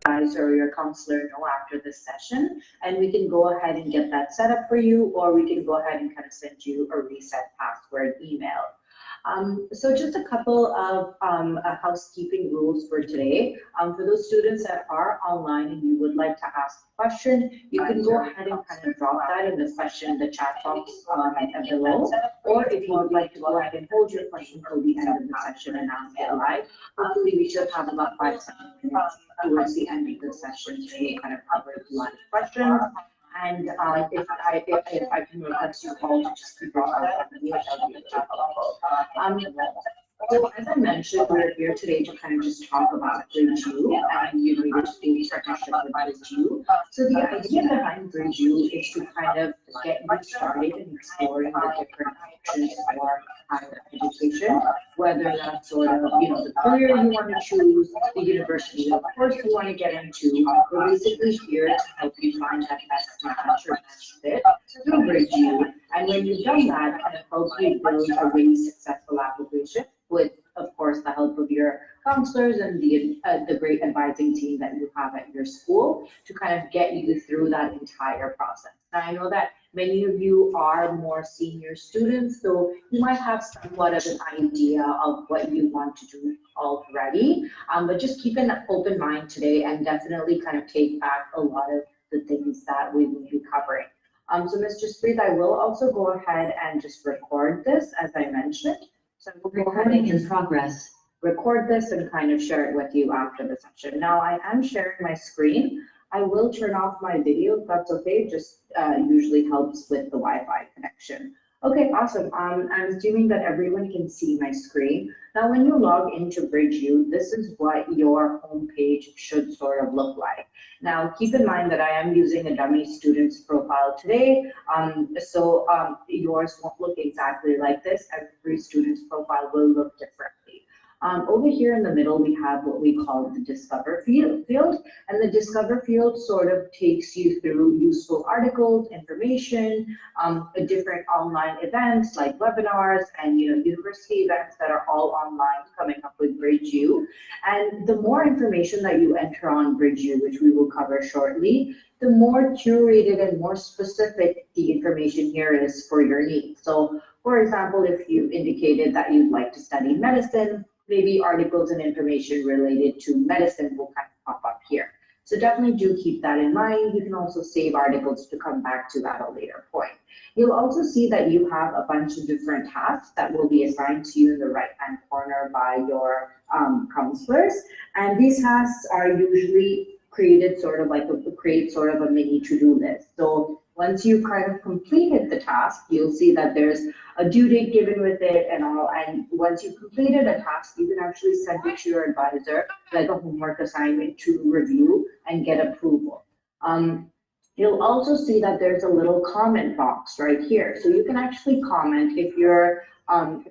advisor or your counselor know after this session, and we can go ahead and get that set up for you, or we can go ahead and kind of send you a reset password email. So just a couple of housekeeping rules for today. For those students that are online and you would like to ask a question, you can go ahead and kind of drop that in the chat box below. Or if you would like to go ahead and hold your question till the end of the session and ask it live, hopefully we should have about 5-7 minutes towards the end of the session to kind of cover live questions. And if I can request you all to just keep your eyes on mute, that would be really helpful. So as I mentioned, we're here today to kind of just talk about Bridge U and university partnership with Bridge U. So the idea behind Bridge U is to kind of get you started in exploring the different options for higher education, whether that's sort of, the career you want to choose, the university of course you want to get into. We're basically here to help you find that best match or best fit through Bridge U. And when you've done that, kind of help you build a really successful application with, of course, the help of your counselors and the great advising team that you have at your school to kind of get you through that entire process. Now, I know that many of you are more senior students, so you might have somewhat of an idea of what you want to do already, but just keep an open mind today and definitely kind of take back a lot of the things that we will be covering. So Mr. Spreet, I will also go ahead and just record this as I mentioned. So we'll go ahead and just record this and kind of share it with you after the session. Now I am sharing my screen. I will turn off my video if that's okay. Just usually helps with the Wi-Fi connection. Okay, awesome. I'm assuming that everyone can see my screen. Now, when you log into Bridge U, this is what your homepage should sort of look like. Now, keep in mind that I am using a dummy student's profile today, so yours won't look exactly like this. Every student's profile will look differently. Over here in the middle, we have what we call the Discover field, and the Discover field sort of takes you through useful articles, information, different online events like webinars and university events that are all online coming up with Bridge U. And the more information that you enter on Bridge U, which we will cover shortly, the more curated and more specific the information here is for your needs. So, for example, if you indicated that you'd like to study medicine, maybe articles and information related to medicine will kind of pop up here. So definitely do keep that in mind. You can also save articles to come back to at a later point. You'll also see that you have a bunch of different tasks that will be assigned to you in the right-hand corner by your counselors. And these tasks are usually created sort of like a mini to-do list. So once you kind of completed the task, you'll see that there's a due date given with it and all. And once you've completed a task, you can actually send it to your advisor, like a homework assignment, to review and get approval. You'll also see that there's a little comment box right here. So you can actually comment if you're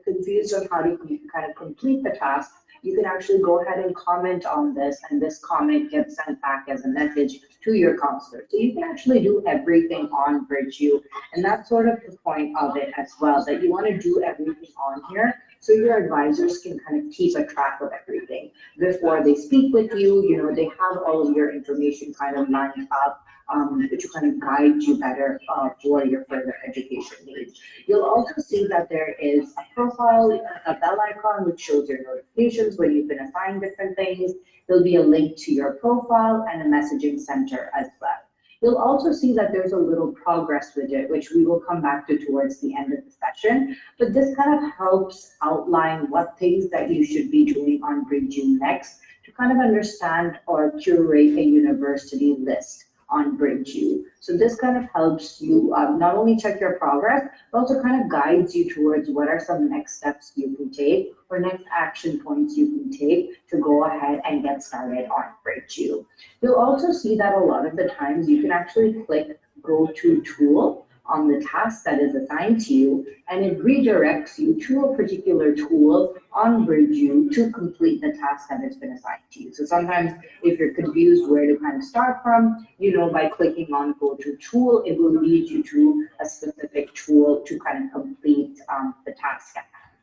confused on how to kind of complete the task. You can actually go ahead and comment on this, and this comment gets sent back as a message to your counselor. So you can actually do everything on Bridge U, and that's sort of the point of it as well, that you want to do everything on here so your advisors can kind of keep a track of everything. Before they speak with you, they have all of your information kind of lined up to kind of guide you better for your further education needs. You'll also see that there is a profile, a bell icon, which shows your notifications when you've been assigned different things. There'll be a link to your profile and a messaging center as well. You'll also see that there's a little progress widget, which we will come back to towards the end of the session. But this kind of helps outline what things that you should be doing on Bridge U next to kind of understand or curate a university list on Bridge U. So this kind of helps you not only check your progress, but also kind of guides you towards what are some next steps you can take or next action points you can take to go ahead and get started on Bridge U. You'll also see that a lot of the times you can actually click Go to Tool on the task that is assigned to you, and it redirects you to a particular tool on Bridge U to complete the task that has been assigned to you. So sometimes if you're confused where to kind of start from, by clicking on Go to Tool, it will lead you to a specific tool to kind of complete the task at hand.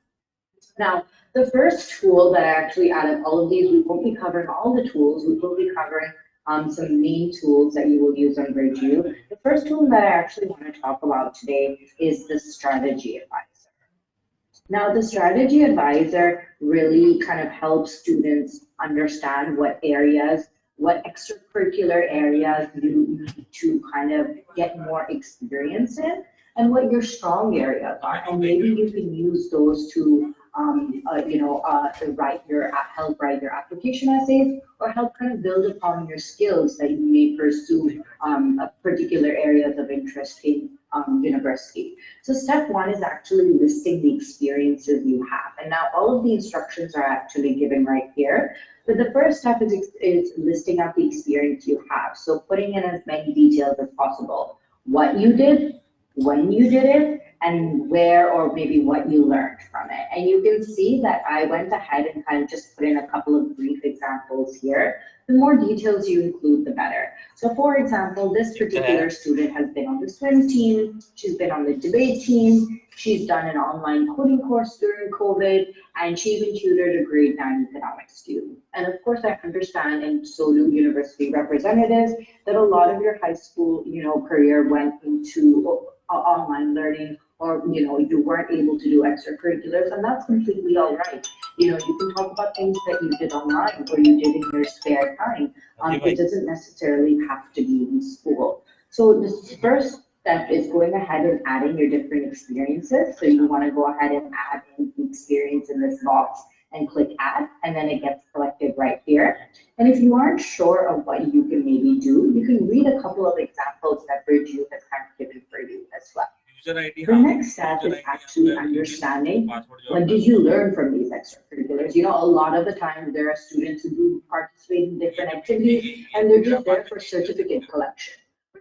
Now, the first tool that I actually added all of these, we won't be covering all the tools, we will be covering some main tools that you will use on BridgeU. The first tool that I actually want to talk about today is the strategy advisor. Now, the strategy advisor really kind of helps students understand what areas, what extracurricular areas you need to kind of get more experience in, and what your strong areas are. And maybe you can use those to help write your application essays, or help kind of build upon your skills that you may pursue particular areas of interest in university. So step one is actually listing the experiences you have. And now all of the instructions are actually given right here. But the first step is listing out the experience you have. So putting in as many details as possible. What you did, when you did it, and where or maybe what you learned from it. And you can see that I went ahead and kind of just put in a couple of brief examples here. The more details you include, the better. So for example, this particular student has been on the swim team, she's been on the debate team, she's done an online coding course during COVID, and she even tutored a grade 9 economics student. And of course, I understand, and so do university representatives, that a lot of your high school, career went into online learning, or you weren't able to do extracurriculars, and that's completely all right. You can talk about things that you did online or you did in your spare time. It doesn't necessarily have to be in school. So the first step is going ahead and adding your different experiences. So you want to go ahead and add in the experience in this box and click add, and then it gets collected right here. And if you aren't sure of what you can maybe do, you can read a couple of examples that BridgeU has kind of given for you as well. The next step is actually understanding what did you learn from these extracurriculars. A lot of the time there are students who do participate in different activities and they're just there for certificate collection.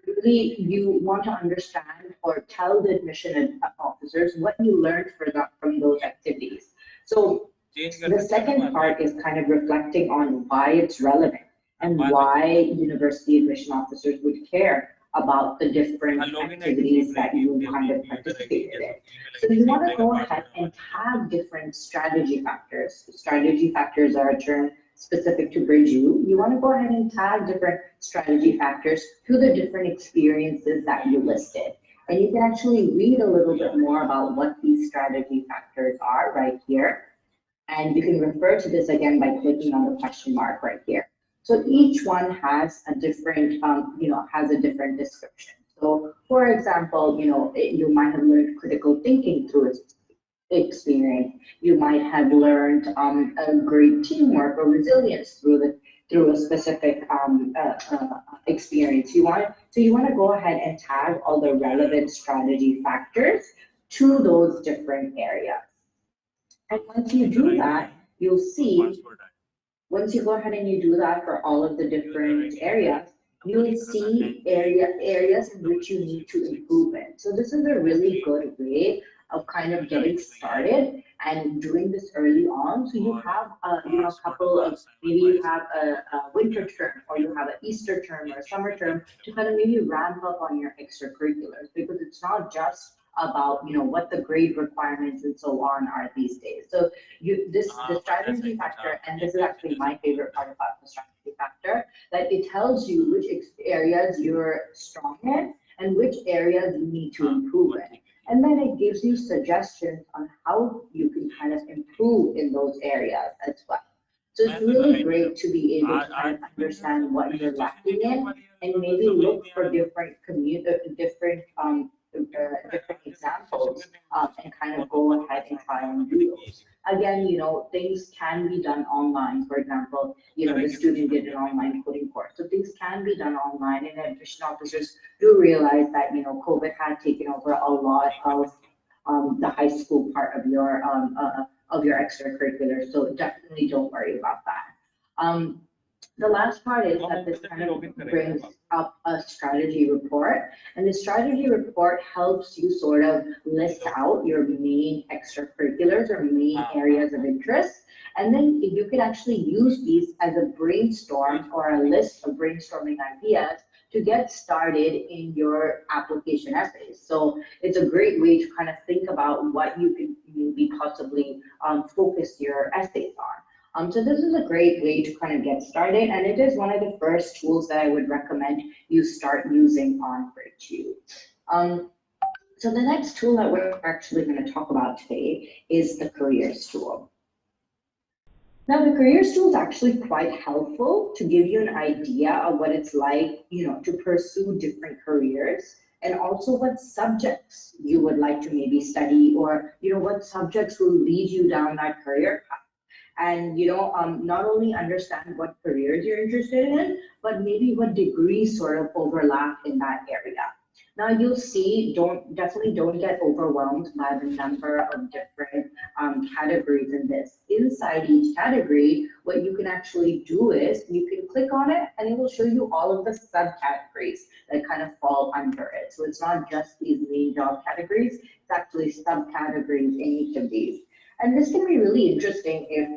Really, you want to understand or tell the admission officers what you learned from those activities. So the second part is kind of reflecting on why it's relevant and why university admission officers would care about the different activities that you kind of participated in. So you want to go ahead and tag different strategy factors. Strategy factors are a term specific to BridgeU. You want to go ahead and tag different strategy factors to the different experiences that you listed. And you can actually read a little bit more about what these strategy factors are right here. And you can refer to this again by clicking on the question mark right here. So each one has a different, has a different description. So for example, you might have learned critical thinking through its experience. You might have learned a great teamwork or resilience through a specific experience. You want to go ahead and tag all the relevant strategy factors to those different areas. And once you do that, you'll see, once you go ahead and you do that for all of the different areas, you'll see areas in which you need to improve in. So this is a really good way of kind of getting started and doing this early on. So you have a couple of, maybe you have a winter term, or you have an Easter term or a summer term to kind of maybe ramp up on your extracurriculars, because it's not just about what the grade requirements and so on are these days. So the strategy factor, and this is actually my favorite part about the strategy factor, that it tells you which areas you're strong in and which areas you need to improve in. And then it gives you suggestions on how you can kind of improve in those areas as well. So it's really great to be able to kind of understand what you're lacking in and maybe look for different examples and kind of go ahead and try and do those. Again, things can be done online. For example, the student did an online coding course. So things can be done online, and admission officers do realize that, COVID had taken over a lot of the high school part of your extracurriculars. So definitely don't worry about that. The last part is that this kind of brings up a strategy report, and the strategy report helps you sort of list out your main extracurriculars or main areas of interest, and then you can actually use these as a brainstorm or a list of brainstorming ideas to get started in your application essays. So it's a great way to kind of think about what you could maybe possibly focus your essays on. So this is a great way to kind of get started, and it is one of the first tools that I would recommend you start using on Bridgeview. Um, so the next tool that we're actually going to talk about today is the careers tool. Now, the careers tool is actually quite helpful to give you an idea of what it's like, to pursue different careers, and also what subjects you would like to maybe study, or, what subjects will lead you down that career path. And, not only understand what careers you're interested in, but maybe what degrees sort of overlap in that area. Now you'll see, definitely don't get overwhelmed by the number of different categories in this. Inside each category, what you can actually do is you can click on it and it will show you all of the subcategories that kind of fall under it. So it's not just these main job categories, it's actually subcategories in each of these. And this can be really interesting if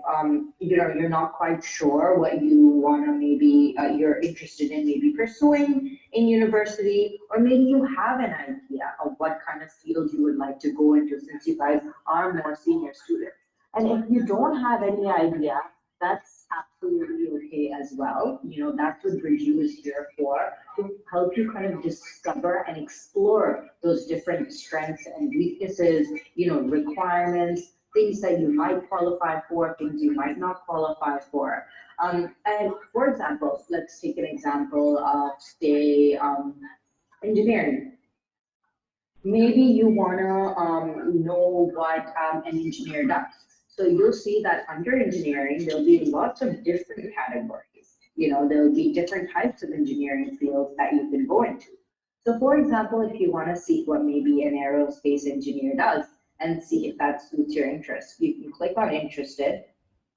you're not quite sure what you want to maybe you're interested in maybe pursuing in university, or maybe you have an idea of what kind of field you would like to go into since you guys are more senior students. And if you don't have any idea, that's absolutely okay as well. That's what Bridgeview is here for, to help you kind of discover and explore those different strengths and weaknesses, requirements, things that you might qualify for, things you might not qualify for. And for example, let's take an example of, say, engineering. Maybe you want to know what an engineer does. So you'll see that under engineering, there'll be lots of different categories. There'll be different types of engineering fields that you can go into. So for example, if you want to see what maybe an aerospace engineer does, and see if that suits your interest, you can click on interested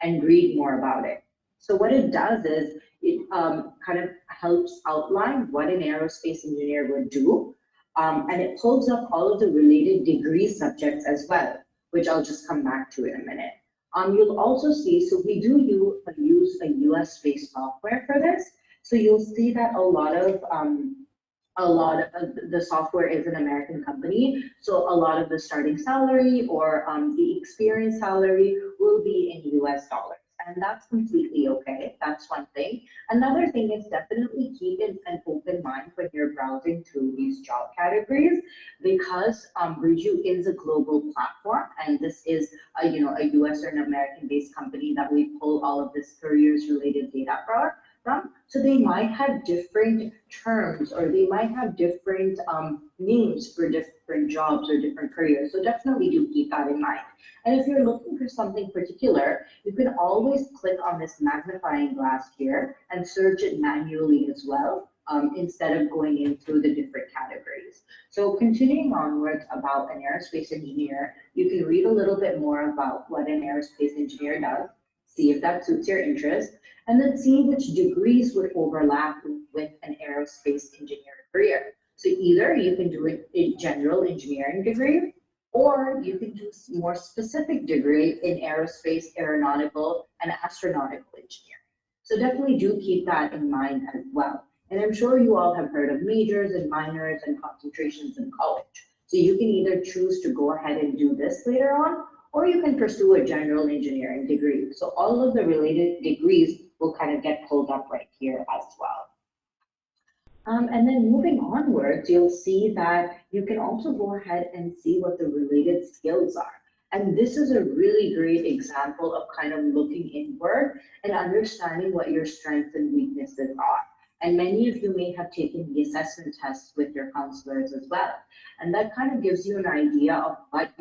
and read more about it. So what it does is it kind of helps outline what an aerospace engineer would do, and it pulls up all of the related degree subjects as well, which I'll just come back to in a minute. You'll also see, so we do use a US-based software for this. So you'll see that a lot of the software is an American company, so a lot of the starting salary or the experience salary will be in US dollars, and that's completely okay. That's one thing. Another thing is definitely keep an open mind when you're browsing through these job categories, because Bridgeview is a global platform, and this is a US or an American based company that we pull all of this careers related data from. So they might have different terms, or they might have different names for different jobs or different careers. So definitely do keep that in mind. And if you're looking for something particular, you can always click on this magnifying glass here and search it manually as well, instead of going into the different categories. So continuing onwards about an aerospace engineer, you can read a little bit more about what an aerospace engineer does, see if that suits your interest, and then see which degrees would overlap with an aerospace engineer career. So either you can do a general engineering degree, or you can do a more specific degree in aerospace, aeronautical, and astronautical engineering. So definitely do keep that in mind as well. And I'm sure you all have heard of majors and minors and concentrations in college. So you can either choose to go ahead and do this later on, or you can pursue a general engineering degree. So all of the related degrees will kind of get pulled up right here as well. And then moving onwards, you'll see that you can also go ahead and see what the related skills are. And this is a really great example of kind of looking inward and understanding what your strengths and weaknesses are. And many of you may have taken the assessment tests with your counselors as well. And that kind of gives you an idea of what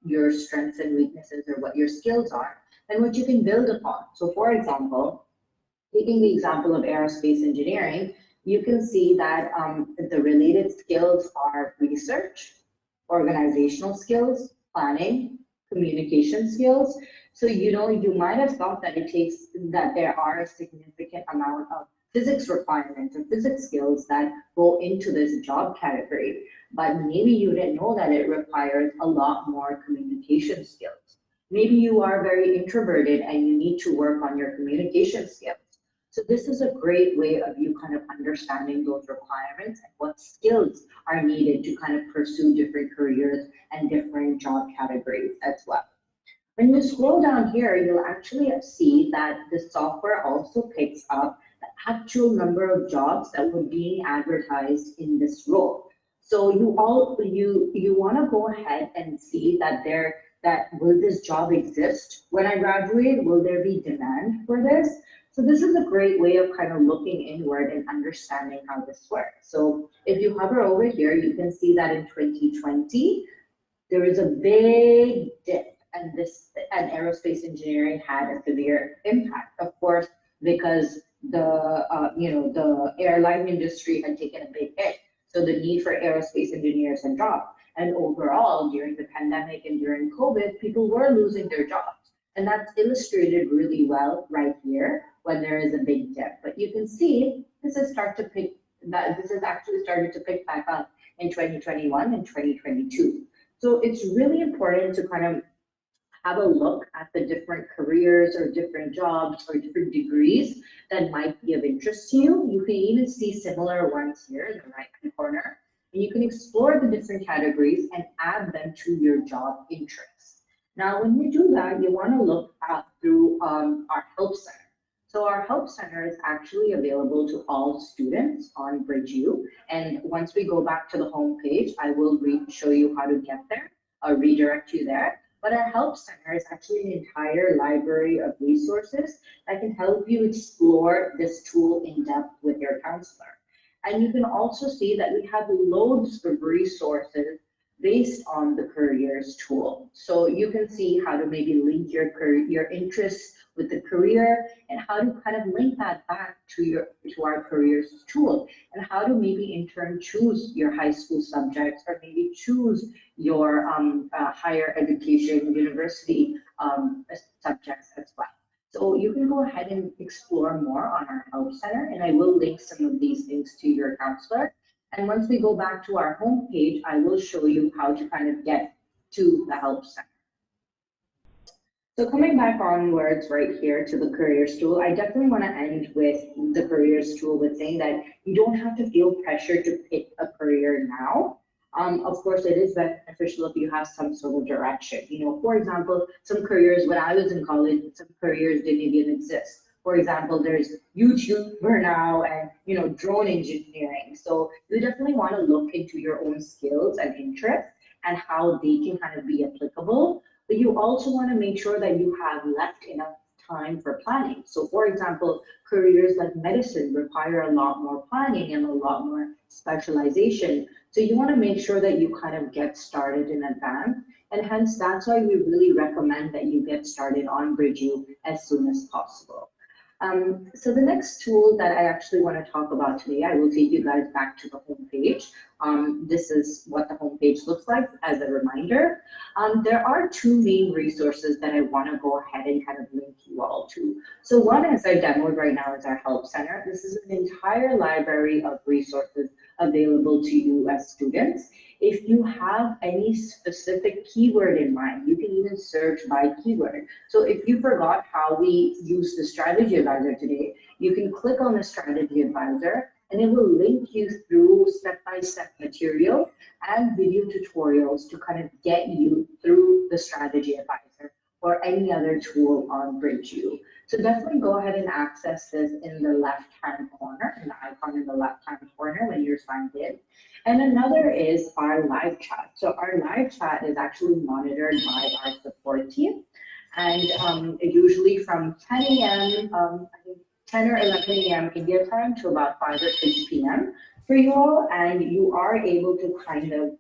your strengths and weaknesses, or what your skills are, and what you can build upon. So for example, taking the example of aerospace engineering, you can see that the related skills are research, organizational skills, planning, communication skills. So, you might have thought that there are a significant amount of physics requirements or physics skills that go into this job category, but maybe you didn't know that it requires a lot more communication skills. Maybe you are very introverted and you need to work on your communication skills. So this is a great way of you kind of understanding those requirements and what skills are needed to kind of pursue different careers and different job categories as well. When you scroll down here, you'll actually see that the software also picks up the actual number of jobs that were being advertised in this role. So you want to go ahead and see that will this job exist when I graduate? Will there be demand for this? So this is a great way of kind of looking inward and understanding how this works. So if you hover over here, you can see that in 2020, there is a big dip, and aerospace engineering had a severe impact, of course, because the airline industry had taken a big hit. So the need for aerospace engineers had dropped. And overall, during the pandemic and during COVID, people were losing their jobs. And that's illustrated really well right here when there is a big dip. But you can see this has actually started to pick back up in 2021 and 2022. So it's really important to kind of have a look at the different careers or different jobs or different degrees that might be of interest to you. You can even see similar ones here in the right-hand corner, and you can explore the different categories and add them to your job interests. Now, when you do that, you want to look through our Help Center. So our Help Center is actually available to all students on BridgeU. And once we go back to the home page, I will show you how to get there, redirect you there. But our Help Center is actually an entire library of resources that can help you explore this tool in depth with your counselor. And you can also see that we have loads of resources based on the careers tool. So you can see how to maybe link your interests with the career and how to kind of link that back to our careers tool, and how to maybe in turn choose your high school subjects, or maybe choose your higher education university subjects as well. So you can go ahead and explore more on our Help Center, and I will link some of these things to your counselor. And once we go back to our home page, I will show you how to kind of get to the Help Center. So coming back onwards right here to the careers tool, I definitely want to end with the careers tool with saying that you don't have to feel pressure to pick a career now. Of course, it is beneficial if you have some sort of direction. For example, some careers, when I was in college, some careers didn't even exist. For example, there's YouTuber now and, drone engineering. So you definitely want to look into your own skills and interests and how they can kind of be applicable. But you also want to make sure that you have left enough time for planning. So for example, careers like medicine require a lot more planning and a lot more specialization. So you want to make sure that you kind of get started in advance. And hence, that's why we really recommend that you get started on BridgeU as soon as possible. So the next tool that I actually want to talk about today, I will take you guys back to the home page. This is what the home page looks like as a reminder. There are two main resources that I want to go ahead and kind of link you all to. So one, as I demoed right now, is our Help Center. This is an entire library of resources available to you as students. If you have any specific keyword in mind, you can even search by keyword. So if you forgot how we use the strategy advisor today, you can click on the strategy advisor and it will link you through step-by-step material and video tutorials to kind of get you through the strategy advisor or any other tool on BridgeU. So definitely go ahead and access this in the left-hand corner, in the icon in the left-hand corner when you're signed in. And another is our live chat. So our live chat is actually monitored by our support team. And usually from 10 a.m., I think 10 or 11 a.m. India time to about 5 or 6 p.m. for you all. And you are able to kind of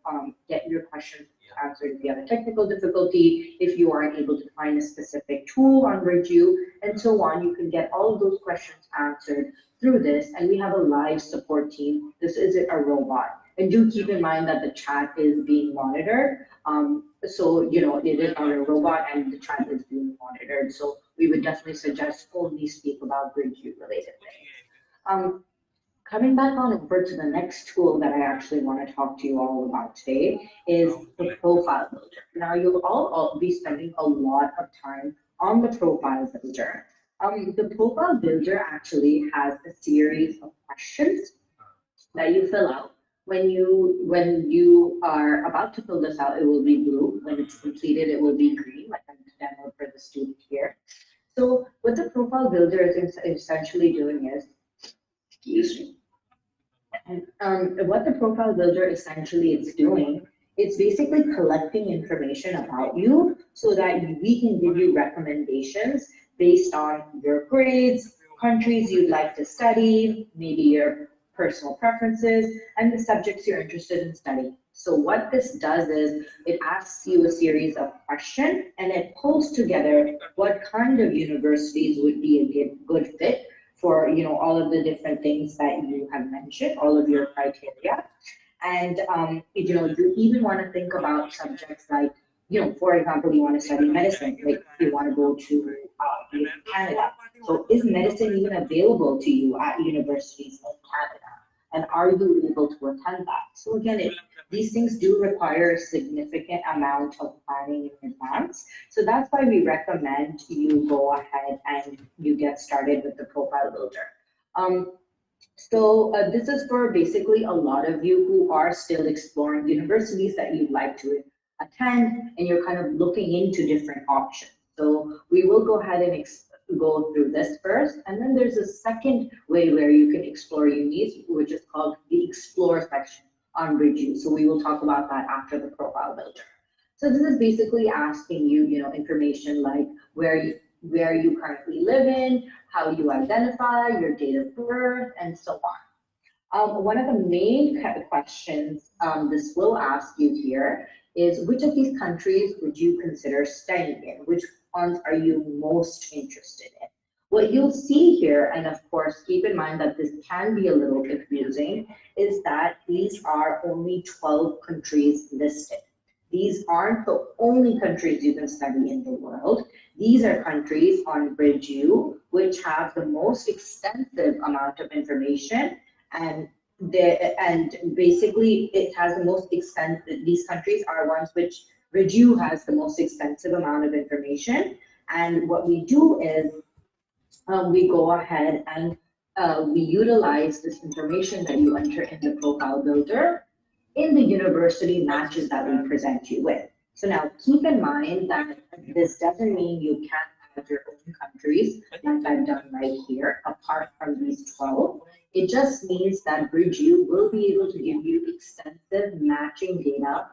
get your questions answered if you have a technical difficulty, if you aren't able to find a specific tool on BridgeU, and so on. You can get all of those questions answered through this. And we have a live support team. This isn't a robot. And do keep in mind that the chat is being monitored. So, it is not a robot and the chat is being monitored. So we would definitely suggest only speak about BridgeU related things. Coming back on over to the next tool that I actually want to talk to you all about today is the profile builder. Now, you'll all be spending a lot of time on the profile builder. The profile builder actually has a series of questions that you fill out. When you are about to fill this out, it will be blue. When it's completed, it will be green, like I'm demo for the student here. So what the profile builder is essentially doing is, excuse me, what the profile builder essentially is doing, it's basically collecting information about you so that we can give you recommendations based on your grades, countries you'd like to study, maybe your personal preferences, and the subjects you're interested in studying. So what this does is it asks you a series of questions and it pulls together what kind of universities would be a good fit for all of the different things that you have mentioned, all of your criteria. And you even want to think about subjects like, for example, you want to study medicine, like you want to go to Canada. So is medicine even available to you at universities in Canada? And are you able to attend that? So again, these things do require a significant amount of planning in advance. So that's why we recommend you go ahead and you get started with the profile builder. This is for basically a lot of you who are still exploring universities that you'd like to attend, and you're kind of looking into different options. So we will go ahead and go through this first, and then there's a second way where you can explore unis, which is called the Explore section on BridgeU. So we will talk about that after the profile builder. So this is basically asking you, information like where you currently live in, how you identify, your date of birth, and so on. One of the main questions this will ask you here is, which of these countries would you consider studying in? Which ones are you most interested in? What you'll see here, and of course, keep in mind that this can be a little confusing, is that these are only 12 countries listed. These aren't the only countries you can study in the world. These are countries on BridgeU, which have the most extensive amount of information, and basically it has the most extensive, these countries are ones which BridgeU has the most extensive amount of information. And what we do is we go ahead and we utilize this information that you enter in the profile builder in the university matches that we present you with. So now keep in mind that this doesn't mean you can't have your own countries like I've done right here, apart from these 12. It just means that BridgeU will be able to give you extensive matching data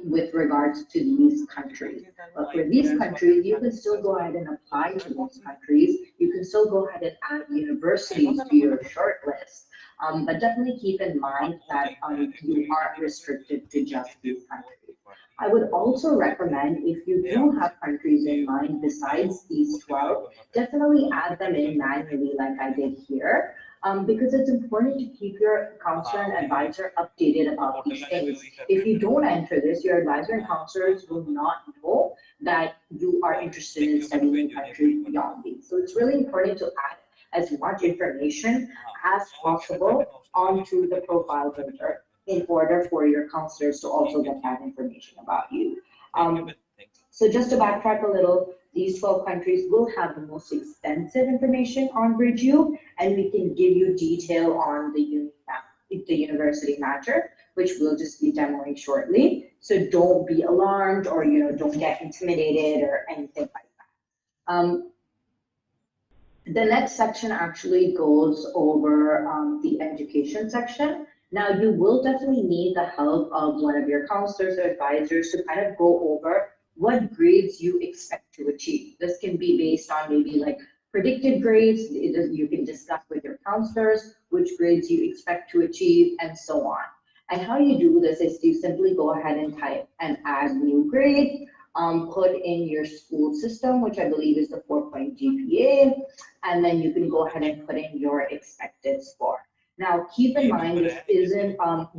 with regards to these countries. But for these countries, you can still go ahead and apply to those countries. You can still go ahead and add universities to your short list. But definitely keep in mind that you aren't restricted to just these countries. I would also recommend, if you do have countries in mind besides these 12, definitely add them in manually like I did here. Because it's important to keep your counselor and advisor updated about these things. If you don't enter this, your advisor and counselors will not know that you are interested in studying in countries beyond these. So it's really important to add as much information as possible onto the profile builder in order for your counselors to also get that information about you. So just to backtrack a little, these 12 countries will have the most extensive information on BridgeU, and we can give you detail on the university matcher, which we'll just be demoing shortly. So don't be alarmed or don't get intimidated or anything like that. The next section actually goes over the education section. Now you will definitely need the help of one of your counselors or advisors to kind of go over what grades you expect to achieve. This can be based on maybe like predicted grades. You can discuss with your counselors which grades you expect to achieve and so on. And how you do this is you simply go ahead and type and add new grade, put in your school system, which I believe is the 4-point GPA, and then you can go ahead and put in your expected score. Now, keep in mind, this isn't, a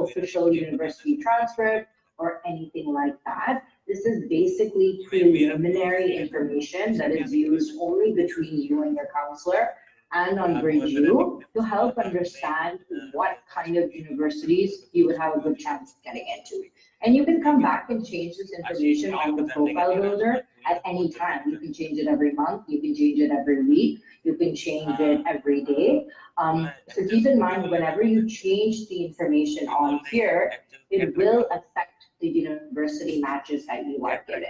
official university transcript or anything like that. This is basically preliminary information that is used only between you and your counselor and on BridgeU to help understand what kind of universities you would have a good chance of getting into. And you can come back and change this information on the profile builder at any time. You can change it every month, you can change it every week, you can change it every day. So keep in mind, whenever you change the information on here, it will affect the university matches that you are given.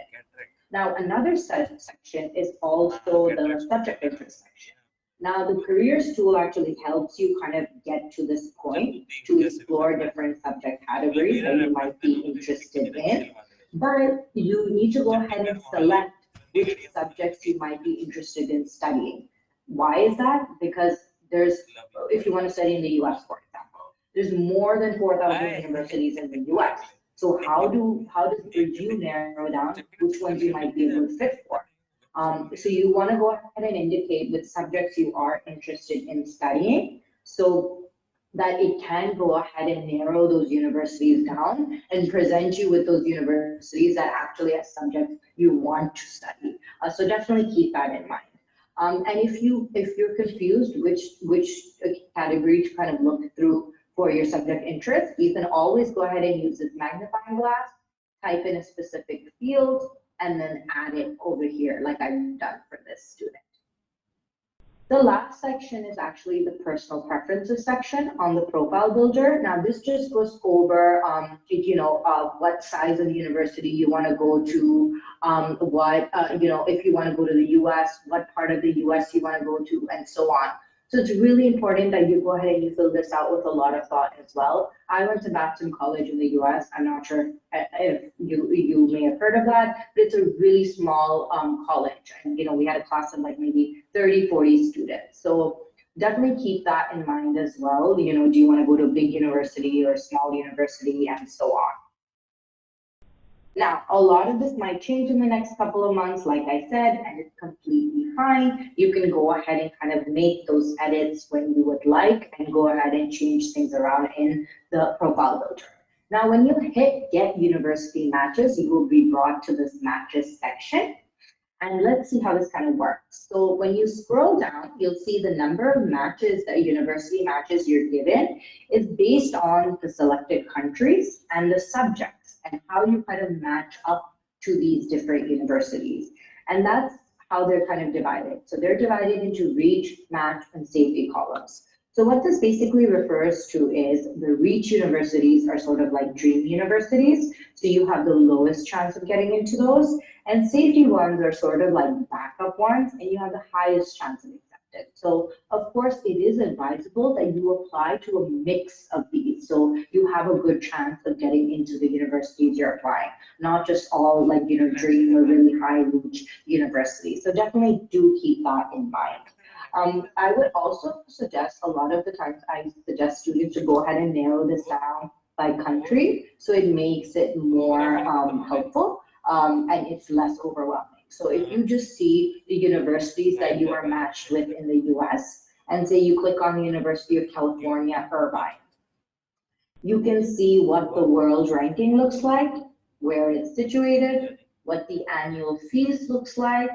Now, another section is also the subject interest section. Now, the careers tool actually helps you kind of get to this point to explore different subject categories that you might be interested in, but you need to go ahead and select which subjects you might be interested in studying. Why is that? Because if you want to study in the US, for example, there's more than 4,000 universities in the US. So how does Bridgeu narrow down which ones you might be a good fit for? So you want to go ahead and indicate which subjects you are interested in studying so that it can go ahead and narrow those universities down and present you with those universities that actually have subjects you want to study. So definitely keep that in mind. And if you're confused which category to kind of look through for your subject interest, you can always go ahead and use this magnifying glass, type in a specific field, and then add it over here like I've done for this student. The last section is actually the personal preferences section on the profile builder. Now this just goes over, what size of university you want to go to, if you want to go to the US, what part of the US you want to go to, and so on. So it's really important that you go ahead and you fill this out with a lot of thought as well. I went to Babson College in the US. I'm not sure if you may have heard of that, but it's a really small college. And, we had a class of like maybe 30, 40 students. So definitely keep that in mind as well. Do you want to go to a big university or a small university and so on. Now, a lot of this might change in the next couple of months, like I said, and it's completely fine. You can go ahead and kind of make those edits when you would like and go ahead and change things around in the profile builder. Now, when you hit Get University Matches, you will be brought to this Matches section. And let's see how this kind of works. So when you scroll down, you'll see the number of matches, that university matches you're given is based on the selected countries and the subjects and how you kind of match up to these different universities. And that's how they're kind of divided. So they're divided into reach, match, and safety columns. So what this basically refers to is the reach universities are sort of like dream universities. So you have the lowest chance of getting into those. And safety ones are sort of like backup ones, and you have the highest chance of acceptance. So of course, it is advisable that you apply to a mix of these. So you have a good chance of getting into the universities you're applying, not just all like, dream or really high reach universities. So definitely do keep that in mind. I would also suggest, a lot of the times I suggest students to go ahead and narrow this down by country, so it makes it more helpful and it's less overwhelming. So if you just see the universities that you are matched with in the US, and say you click on the University of California, Irvine, you can see what the world ranking looks like, where it's situated, what the annual fees looks like,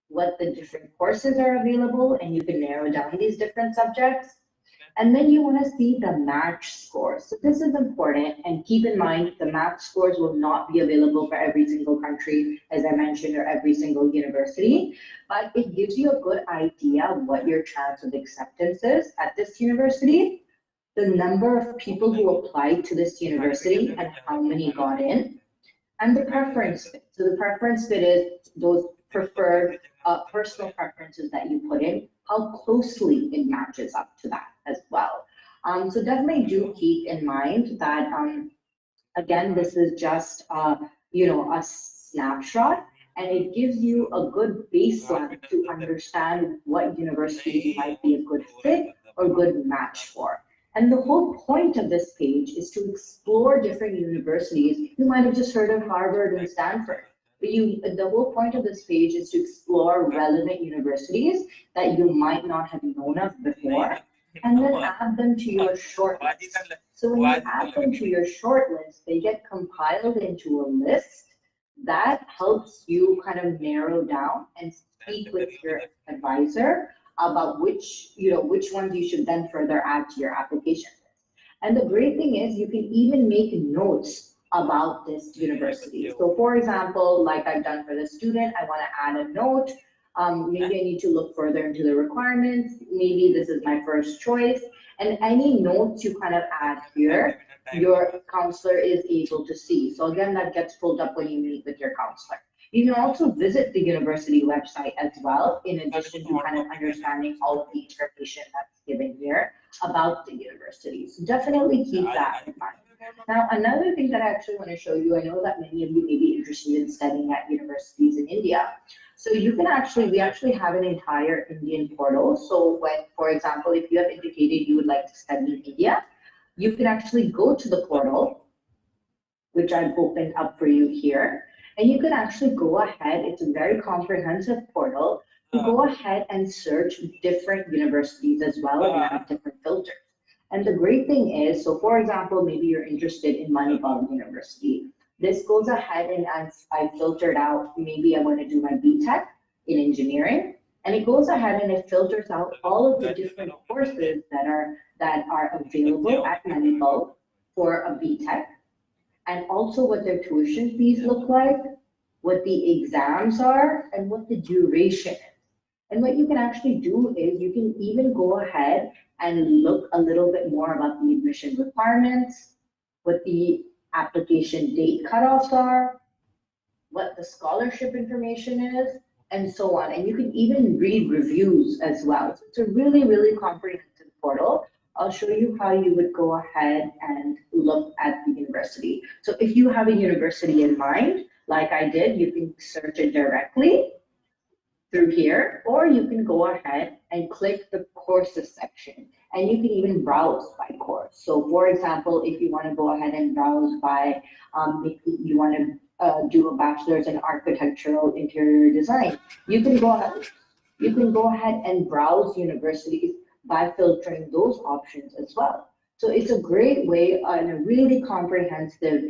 what the different courses are available, and you can narrow down these different subjects. And then you want to see the match scores. So this is important, and keep in mind the match scores will not be available for every single country, as I mentioned, or every single university, but it gives you a good idea of what your chance of acceptance is at this university, the number of people who applied to this university and how many got in, and the preference fit. So the preference fit is those preferred personal preferences that you put in, how closely it matches up to that as well. So definitely do keep in mind that, again, this is just, a snapshot, and it gives you a good baseline to understand what universities might be a good fit or good match for. And the whole point of this page is to explore different universities. You might have just heard of Harvard and Stanford. But the whole point of this page is to explore relevant universities that you might not have known of before, and then add them to your shortlist. So when you add them to your shortlist, they get compiled into a list that helps you kind of narrow down and speak with your advisor about which ones you should then further add to your application list. And the great thing is you can even make notes about this university. So for example, like I've done for the student, I want to add a note Maybe I need to look further into the requirements. Maybe this is my first choice. And any notes you kind of add here, your counselor is able to see. So again, that gets pulled up when you meet with your counselor. You can also visit the university website as well, in addition to kind of understanding all of the information that's given here about the university. So definitely keep that in mind. Now, another thing that I actually want to show you, I know that many of you may be interested in studying at universities in India. So you can we actually have an entire Indian portal. So when, for example, if you have indicated you would like to study in India, you can actually go to the portal, which I've opened up for you here, and you can actually go ahead, it's a very comprehensive portal, to go ahead and search different universities as well and have different filters. And the great thing is, so for example, maybe you're interested in Manipal University. This goes ahead and I filtered out, maybe I want to do my BTech in engineering, and it goes ahead and it filters out all of the different courses that are available at Manipal for a BTech, and also what their tuition fees look like, what the exams are, and what the duration is. And what you can actually do is you can even go ahead and look a little bit more about the admission requirements, what the application date cutoffs are, what the scholarship information is, and so on. And you can even read reviews as well. So it's a really, really comprehensive portal. I'll show you how you would go ahead and look at the university. So if you have a university in mind, like I did, you can search it directly through here, or you can go ahead and click the courses section, and you can even browse by course. So for example, if you want to go ahead and browse by, if you want to do a bachelor's in architectural interior design, you can go ahead and browse universities by filtering those options as well. So it's a great way and a really comprehensive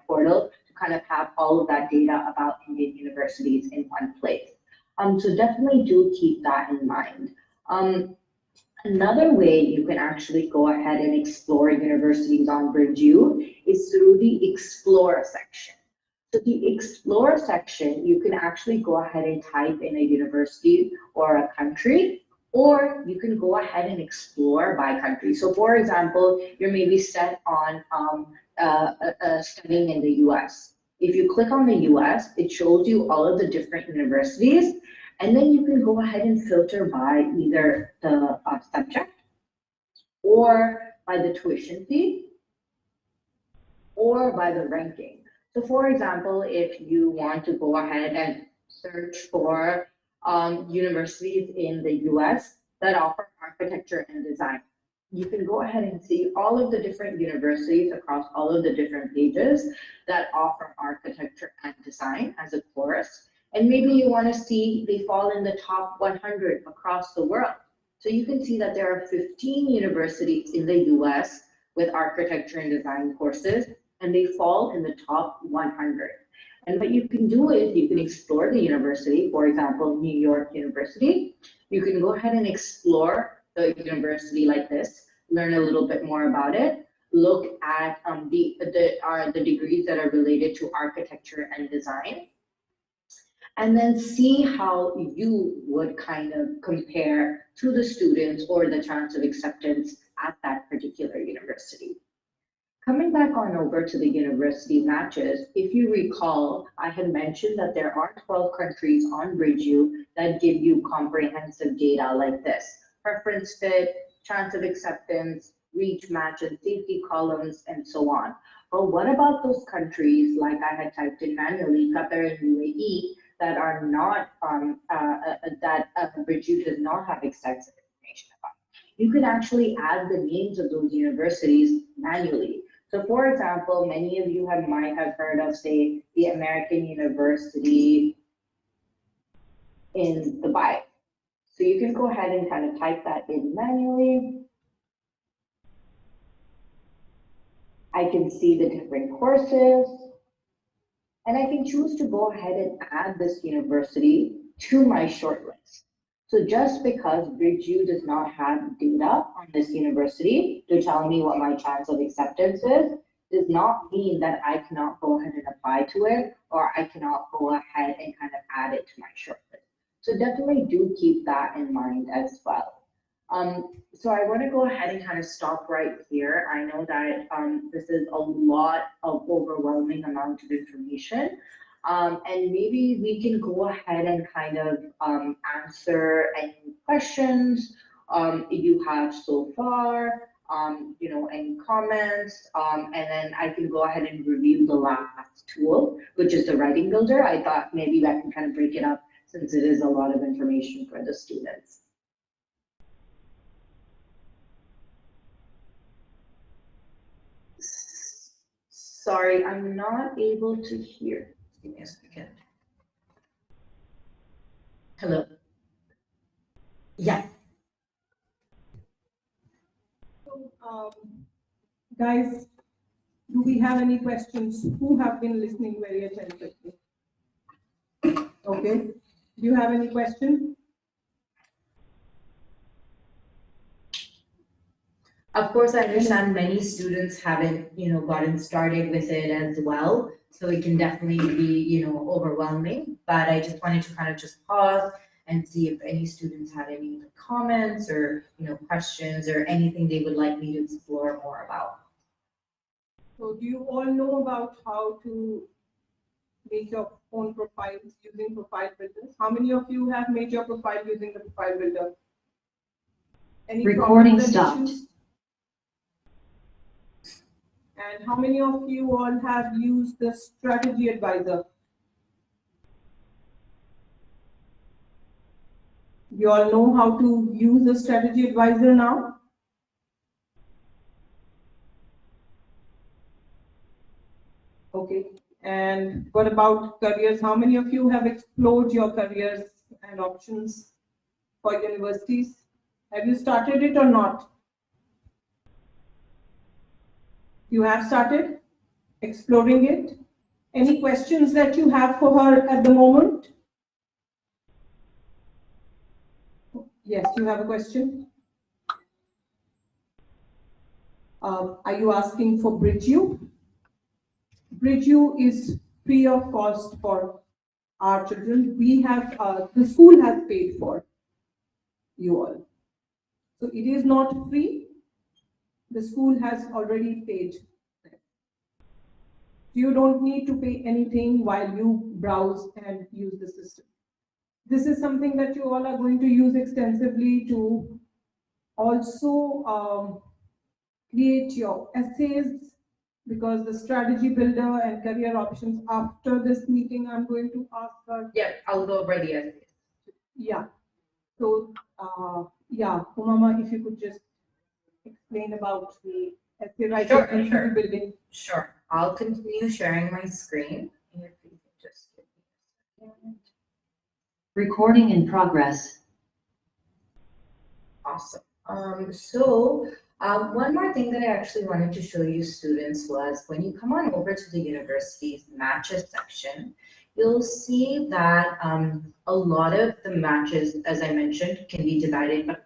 portal to kind of have all of that data about Indian universities in one place. So definitely do keep that in mind. Another way you can actually go ahead and explore universities on BridgeU is through the Explore section. So the Explore section, you can actually go ahead and type in a university or a country, or you can go ahead and explore by country. So for example, you're maybe set on studying in the US. If you click on the US, it shows you all of the different universities, and then you can go ahead and filter by either the subject, or by the tuition fee, or by the ranking. So for example, if you want to go ahead and search for universities in the US that offer architecture and design, you can go ahead and see all of the different universities across all of the different pages that offer architecture and design as a course. And maybe you want to see they fall in the top 100 across the world. So you can see that there are 15 universities in the US with architecture and design courses, and they fall in the top 100. And what you can do is you can explore the university, for example, New York University. You can go ahead and explore the university like this, learn a little bit more about it, look at the degrees that are related to architecture and design, and then see how you would kind of compare to the students or the chance of acceptance at that particular university. Coming back on over to the university matches, if you recall, I had mentioned that there are 12 countries on BridgeU that give you comprehensive data like this: preference fit, chance of acceptance, reach matches, safety columns, and so on. But what about those countries, like I had typed in manually, Qatar and UAE, that are not, that BridgeU does not have extensive information about? You can actually add the names of those universities manually. So for example, many of you might have heard of, say, the American University in Dubai. So you can go ahead and kind of type that in manually. I can see the different courses, and I can choose to go ahead and add this university to my shortlist. So just because BridgeU does not have data on this university to tell me what my chance of acceptance is, does not mean that I cannot go ahead and apply to it, or I cannot go ahead and kind of add it to my shortlist. So definitely do keep that in mind as well. So I want to go ahead and kind of stop right here. I know that this is a lot of overwhelming amount of information. And maybe we can go ahead and kind of answer any questions you have so far, any comments, and then I can go ahead and review the last tool, which is the writing builder. I thought maybe I can kind of break it up since it is a lot of information for the students. Sorry, I'm not able to hear. Give me a second. Hello. Yeah. So, guys, do we have any questions? Who have been listening very attentively? Okay. Do you have any question? Of course, I understand many students haven't, gotten started with it as well. So it can definitely be, overwhelming, but I just wanted to kind of just pause and see if any students had any comments or, questions or anything they would like me to explore more about. So do you all know about how to make your own profiles using profile builders? How many of you have made your profile using the profile builder? Any Recording problems and stopped. issues? And how many of you all have used the strategy advisor? You all know how to use the strategy advisor now? Okay. And what about careers? How many of you have explored your careers and options for universities? Have you started it or not? You have started exploring it? Any questions that you have for her at the moment? Yes, you have a question? Are you asking for BridgeU? BridgeU is free of cost for our children. We have, the school has paid for you all. So it is not free. The school has already paid. You don't need to pay anything while you browse and use the system. This is something that you all are going to use extensively to also create your essays, because the strategy builder and career options, after this meeting, I'm going to ask her. Yeah, I'll go over the essays. Yeah. So, yeah, Umama, if you could just explain about the essay writing Sure, and sure. CV building. Sure. I'll continue sharing my screen. If you can just give me a second. Recording in progress. Awesome. One more thing that I actually wanted to show you students was when you come on over to the university's matches section, you'll see that a lot of the matches, as I mentioned, can be divided.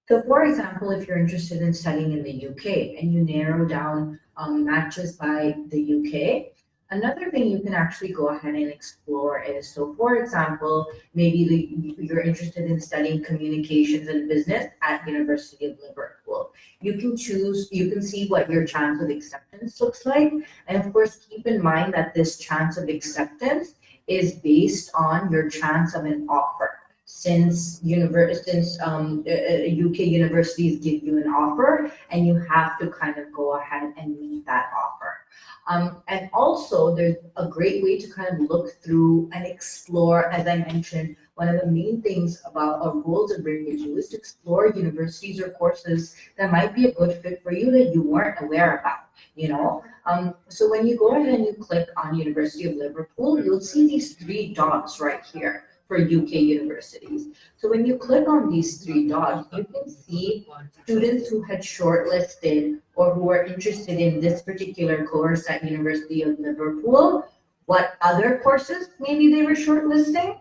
So for example, if you're interested in studying in the UK and you narrow down matches by the UK, another thing you can actually go ahead and explore is, so for example, maybe you're interested in studying communications and business at University of Liverpool. You can see what your chance of acceptance looks like. And of course, keep in mind that this chance of acceptance is based on your chance of an offer. Since UK universities give you an offer and you have to kind of go ahead and meet that offer. And also there's a great way to kind of look through and explore, as I mentioned, one of the main things about our rules of BridgeU is to explore universities or courses that might be a good fit for you that you weren't aware about, So when you go ahead and you click on University of Liverpool, you'll see these 3 dots right here for UK universities. So when you click on these 3 dots, you can see students who had shortlisted or who are interested in this particular course at University of Liverpool, what other courses maybe they were shortlisting.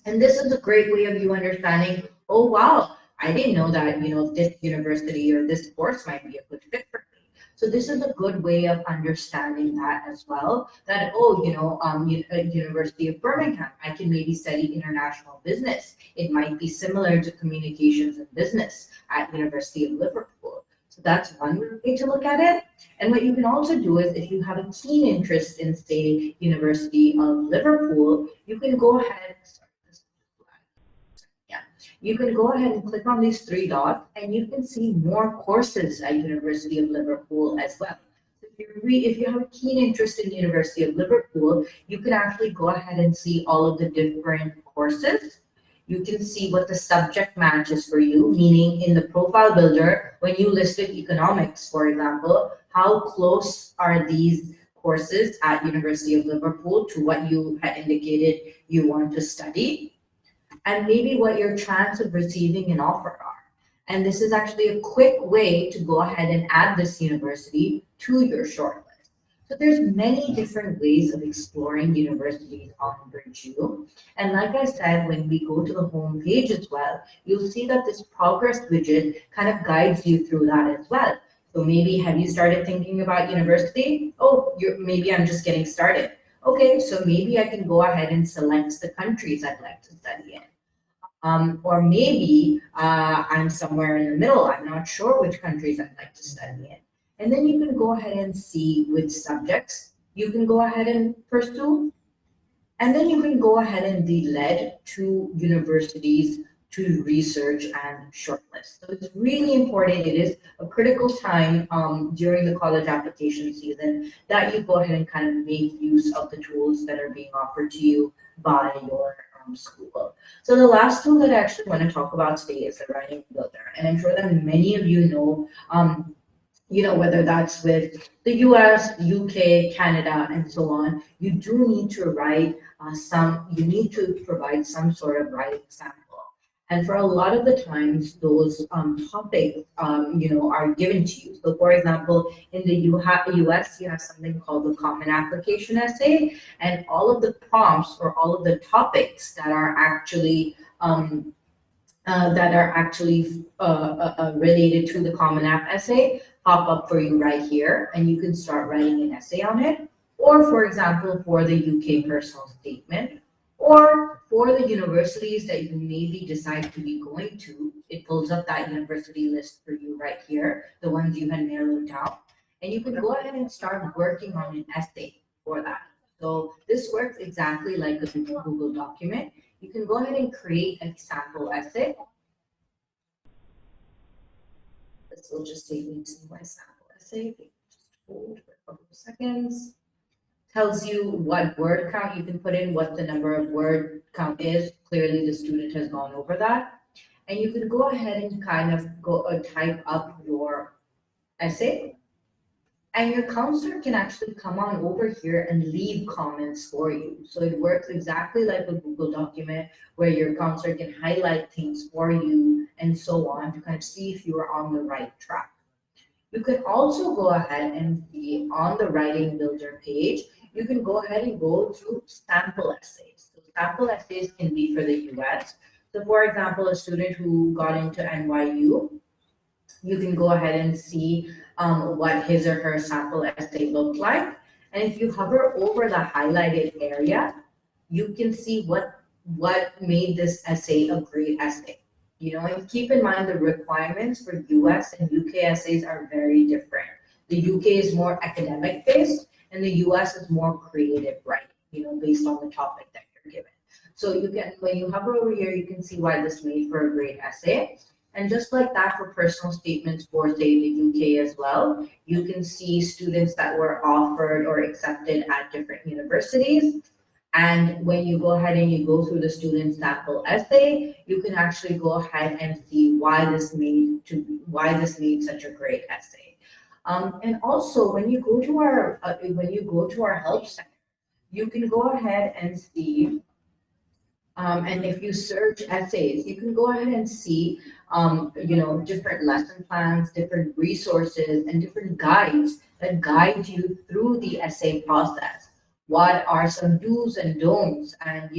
And this is a great way of you understanding, oh wow, I didn't know that, this university or this course might be a good fit for me. So this is a good way of understanding that as well, that, oh, University of Birmingham, I can maybe study international business. It might be similar to communications and business at University of Liverpool. So that's one way to look at it. And what you can also do is if you have a keen interest in, say, University of Liverpool, you can go ahead, you can go ahead and click on these three dots and you can see more courses at University of Liverpool as well. If you have a keen interest in University of Liverpool, you can actually go ahead and see all of the different courses. You can see what the subject match is for you, meaning in the profile builder, when you listed economics, for example, how close are these courses at University of Liverpool to what you had indicated you want to study, and maybe what your chance of receiving an offer are. And this is actually a quick way to go ahead and add this university to your shortlist. So there's many different ways of exploring universities on BridgeU. And like I said, when we go to the home page as well, you'll see that this progress widget kind of guides you through that as well. So maybe have you started thinking about university? Oh, maybe I'm just getting started. Okay, so maybe I can go ahead and select the countries I'd like to study in. Or maybe I'm somewhere in the middle. I'm not sure which countries I'd like to study in. And then you can go ahead and see which subjects you can go ahead and pursue. And then you can go ahead and be led to universities to research and shortlist. So it's really important. It is a critical time during the college application season that you go ahead and kind of make use of the tools that are being offered to you by your school. So the last tool that I actually want to talk about today is the writing builder. And I'm sure that many of you know, whether that's with the US, UK, Canada, and so on, you do need to write you need to provide some sort of writing sample. And for a lot of the times, those topics, are given to you. So for example, in the US, you have something called the Common Application Essay, and all of the prompts or all of the topics that are actually related to the Common App essay pop up for you right here, and you can start writing an essay on it. Or for example, for the UK personal statement, or for the universities that you maybe decide to be going to, it pulls up that university list for you right here, the ones you had narrowed down. And you can go ahead and start working on an essay for that. So this works exactly like a Google document. You can go ahead and create a sample essay. This will just take me to my sample essay. Just hold for a couple of seconds. Tells you what word count you can put in, what the number of word count is. Clearly the student has gone over that. And you can go ahead and kind of type up your essay. And your counselor can actually come on over here and leave comments for you. So it works exactly like a Google document where your counselor can highlight things for you and so on to kind of see if you are on the right track. You can also go ahead and see on the writing builder page, you can go ahead and go to sample essays. So sample essays can be for the US. So for example, a student who got into NYU, you can go ahead and see what his or her sample essay looked like. And if you hover over the highlighted area, you can see what made this essay a great essay. And keep in mind the requirements for US and UK essays are very different. The UK is more academic based and the US is more creative writing, based on the topic that you're given. So when you hover over here, you can see why this made for a great essay. And just like that for personal statements for, say, the UK as well, you can see students that were offered or accepted at different universities. And when you go ahead and you go through the student sample essay, you can actually go ahead and see why this made such a great essay. And also, when you go to our help center, you can go ahead and see. And if you search essays, you can go ahead and see, different lesson plans, different resources, and different guides that guide you through the essay process. what are some do's and don'ts, and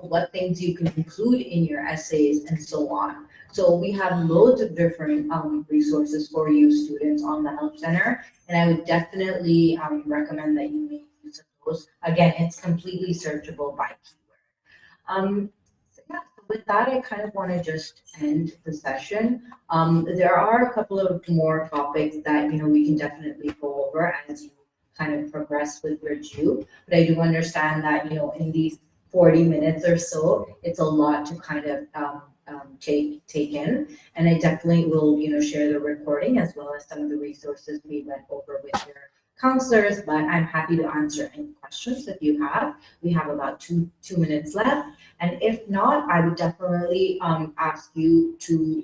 what things you can include in your essays and so on. So we have loads of different resources for you students on the Help Center, and I would definitely recommend that you make use of those. Again, it's completely searchable by keyword. So yeah, so with that, I kind of want to just end the session. There are a couple of more topics that we can definitely go over as you kind of progress with your due. But I do understand that in these 40 minutes or so, it's a lot to kind of take in. And I definitely will share the recording as well as some of the resources we went over with your counselors. But I'm happy to answer any questions if you have. We have about two minutes left. And if not, I would definitely ask you to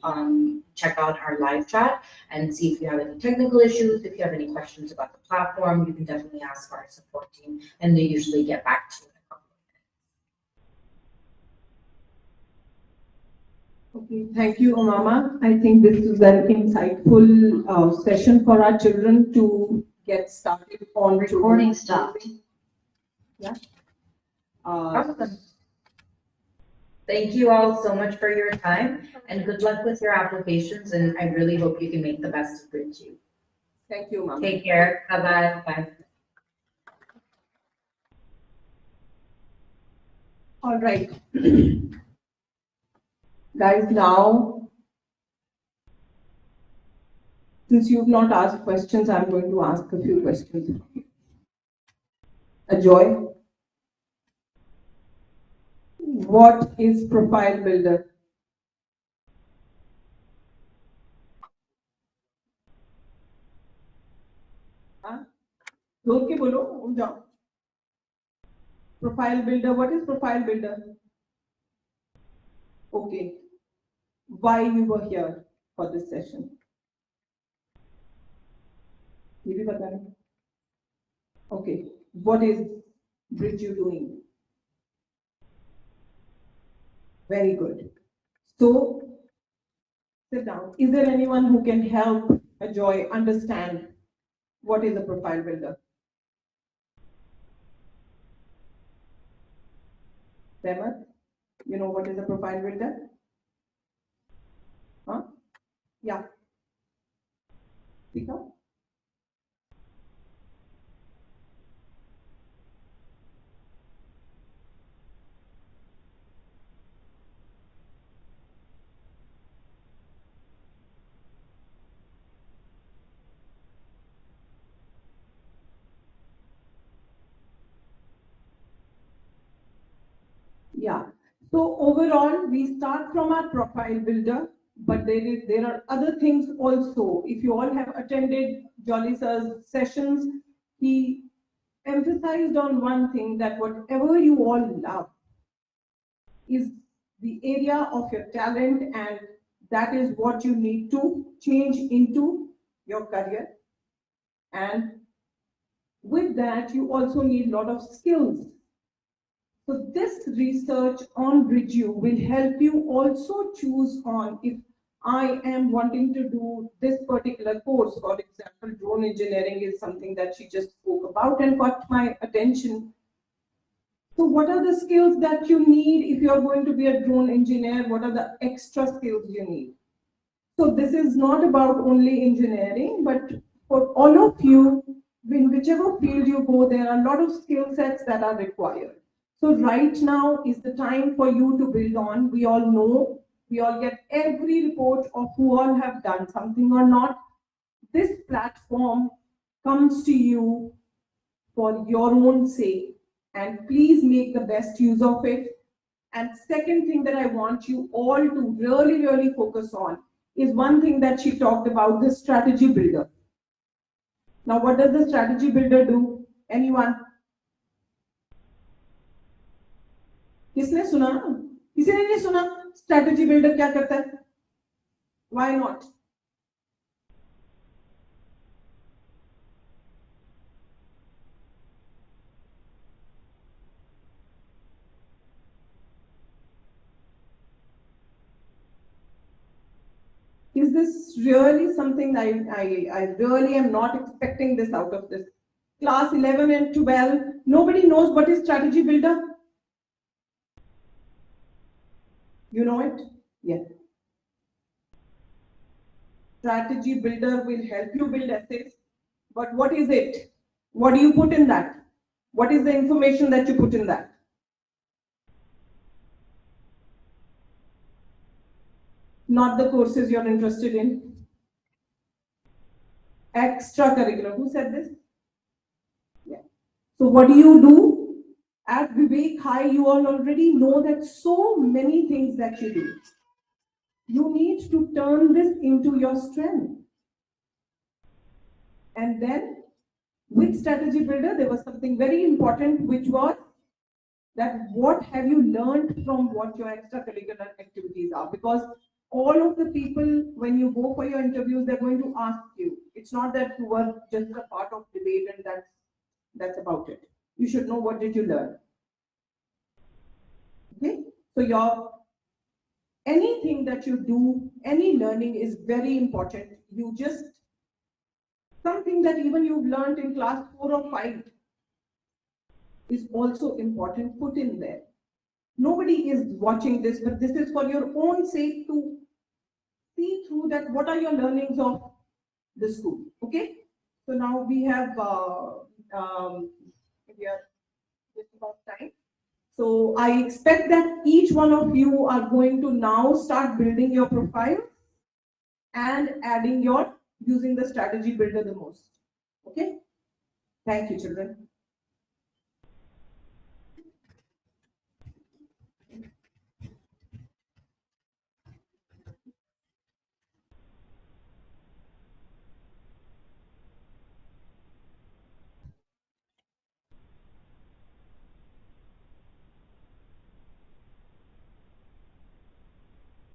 check out our live chat and see if you have any technical issues. If you have any questions about the platform, you can definitely ask our support team, and they usually get back to you in a couple of minutes. Okay, thank you, Umama. I think this is an insightful session for our children to get started on. Recording stopped. Yeah. Awesome. Thank you all so much for your time, and good luck with your applications, and I really hope you can make the best of it you. Thank you, Umama. Take care. Bye-bye. Bye. All right. Guys, now, since you've not asked questions, I'm going to ask a few questions. Ajoy, what is Profile Builder? Huh? जोर के बोलो, उठ जाओ. Profile Builder, what is Profile Builder? Okay. Why you were here for this session? ये भी बता रहे. Okay. What is Bridge you doing? Very good. So, sit down. Is there anyone who can help Ajoy understand what is a profile builder? Remat, you know what is a profile builder? Huh? Yeah. Speak up. Yeah. So overall, we start from our profile builder, but there are other things also. If you all have attended Jolly Sir's sessions, he emphasized on one thing, that whatever you all love is the area of your talent, and that is what you need to change into your career. And with that, you also need a lot of skills. So this research on Bridgeu will help you also choose on, if I am wanting to do this particular course. For example, drone engineering is something that she just spoke about and got my attention. So what are the skills that you need if you're going to be a drone engineer? What are the extra skills you need? So this is not about only engineering, but for all of you, in whichever field you go, there are a lot of skill sets that are required. So right now is the time for you to build on. We all know, we all get every report of who all have done something or not. This platform comes to you for your own sake, and please make the best use of it. And second thing that I want you all to really, really focus on is one thing that she talked about, the strategy builder. Now, what does the strategy builder do? Anyone? किसने सुना? किसी ने नहीं सुना? Strategy builder क्या करता है? Why not? Is this really something I really am not expecting this out of this? class 11 and 12, nobody knows what is strategy builder? You know it? Yeah. Strategy builder will help you build essays, but what is it? What do you put in that? What is the information that you put in that? Not the courses you're interested in. Extracurricular. Who said this? Yeah. So what do you do? At Vivek High, you all already know that so many things that you do. You need to turn this into your strength. And then with strategy builder, there was something very important, which was that what have you learned from what your extracurricular activities are? Because all of the people, when you go for your interviews, they're going to ask you. It's not that you were just a part of debate and that's about it. You should know what did you learn. Okay, so your anything that you do, any learning is very important. You just something that even you've learned in class 4 or 5 is also important. Put in there. Nobody is watching this, but this is for your own sake to see through that what are your learnings of the school. Okay, so now we have we are just about time. So I expect that each one of you are going to now start building your profile and adding your using the strategy builder the most. Okay, thank you, children.